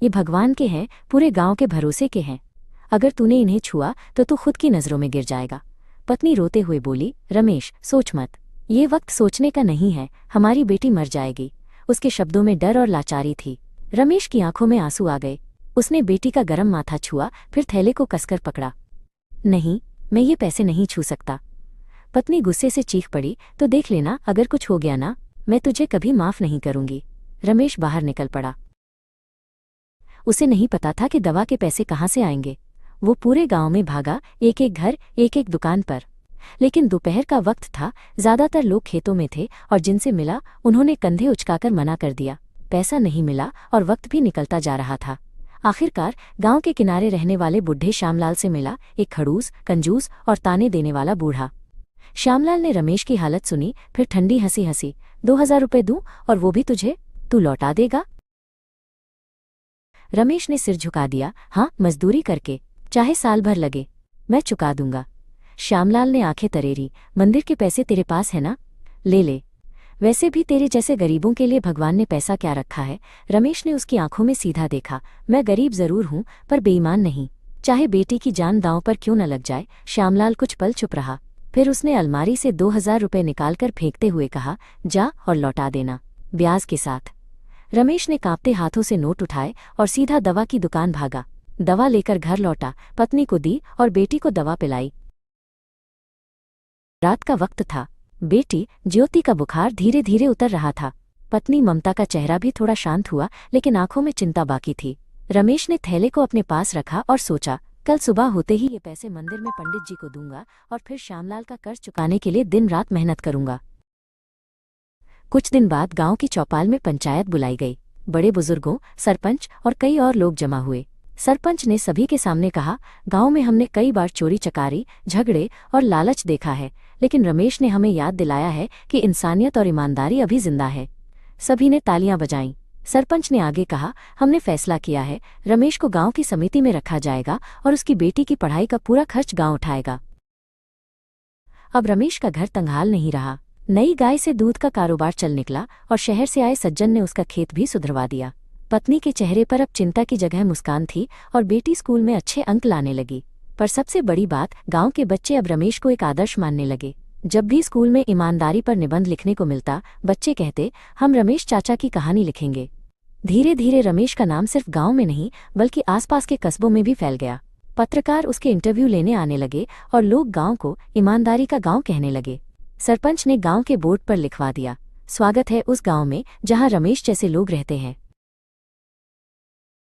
ये भगवान के हैं, पूरे गांव के भरोसे के हैं। अगर तूने इन्हें छुआ तो तू खुद की नज़रों में गिर जाएगा। पत्नी रोते हुए बोली, रमेश सोच मत, ये वक्त सोचने का नहीं है, हमारी बेटी मर जाएगी। उसके शब्दों में डर और लाचारी थी। रमेश की आंखों में आंसू आ गए। उसने बेटी का गर्म माथा छुआ, फिर थैले को कसकर पकड़ा। नहीं, मैं ये पैसे नहीं छू सकता। पत्नी गुस्से से चीख पड़ी, तो देख लेना, अगर कुछ हो गया ना, मैं तुझे कभी माफ नहीं करूंगी। रमेश बाहर निकल पड़ा। उसे नहीं पता था कि दवा के पैसे कहाँ से आएंगे। वो पूरे गांव में भागा, एक एक घर, एक एक दुकान पर। लेकिन दोपहर का वक्त था, ज्यादातर लोग खेतों में थे और जिनसे मिला उन्होंने कंधे उचकाकर मना कर दिया। पैसा नहीं मिला और वक्त भी निकलता जा रहा था। आखिरकार गांव के किनारे रहने वाले बुढ़े श्यामलाल से मिला, एक खड़ूस, कंजूस और ताने देने वाला बूढ़ा। श्यामलाल ने रमेश की हालत सुनी, फिर ठंडी हंसी हंसी। 2000 रुपये दूं और वो भी तुझे? तू लौटा देगा? रमेश ने सिर झुका दिया। हाँ, मजदूरी करके, चाहे साल भर लगे, मैं चुका दूंगा। श्यामलाल ने आंखें तरेरी। मंदिर के पैसे तेरे पास है ना, ले ले। वैसे भी तेरे जैसे गरीबों के लिए भगवान ने पैसा क्या रखा है? रमेश ने उसकी आंखों में सीधा देखा। मैं गरीब जरूर हूं, पर बेईमान नहीं, चाहे बेटी की जान दांव पर क्यों न लग जाए। श्यामलाल कुछ पल चुप रहा, फिर उसने अलमारी से 2000 रुपये निकालकर फेंकते हुए कहा, जा और लौटा देना, ब्याज के साथ। रमेश ने कांपते हाथों से नोट उठाए और सीधा दवा की दुकान भागा। दवा लेकर घर लौटा, पत्नी को दी और बेटी को दवा पिलाई। रात का वक्त था। बेटी ज्योति का बुखार धीरे धीरे उतर रहा था। पत्नी ममता का चेहरा भी थोड़ा शांत हुआ, लेकिन आंखों में चिंता बाकी थी। रमेश ने थैले को अपने पास रखा और सोचा, कल सुबह होते ही ये पैसे मंदिर में पंडित जी को दूंगा और फिर श्यामलाल का कर्ज चुकाने के लिए दिन रात मेहनत करूंगा। कुछ दिन बाद गांव की चौपाल में पंचायत बुलाई गई। बड़े बुजुर्गों, सरपंच और कई और लोग जमा हुए। सरपंच ने सभी के सामने कहा, गांव में हमने कई बार चोरी चकारी, झगड़े और लालच देखा है, लेकिन रमेश ने हमें याद दिलाया है कि इंसानियत और ईमानदारी अभी जिंदा है। सभी ने तालियां बजाईं। सरपंच ने आगे कहा, हमने फैसला किया है, रमेश को गांव की समिति में रखा जाएगा और उसकी बेटी की पढ़ाई का पूरा खर्च गांव उठाएगा। अब रमेश का घर तंगहाल नहीं रहा। नई गाय से दूध का कारोबार चल निकला और शहर से आए सज्जन ने उसका खेत भी सुधरवा दिया। पत्नी के चेहरे पर अब चिंता की जगह मुस्कान थी और बेटी स्कूल में अच्छे अंक लाने लगी। पर सबसे बड़ी बात, गांव के बच्चे अब रमेश को एक आदर्श मानने लगे। जब भी स्कूल में ईमानदारी पर निबंध लिखने को मिलता, बच्चे कहते, हम रमेश चाचा की कहानी लिखेंगे। धीरे धीरे रमेश का नाम सिर्फ गांव में नहीं बल्कि आसपास के कस्बों में भी फैल गया। पत्रकार उसके इंटरव्यू लेने आने लगे और लोग गांव को ईमानदारी का गांव कहने लगे। सरपंच ने गांव के बोर्ड पर लिखवा दिया, स्वागत है उस गांव में जहां रमेश जैसे लोग रहते हैं।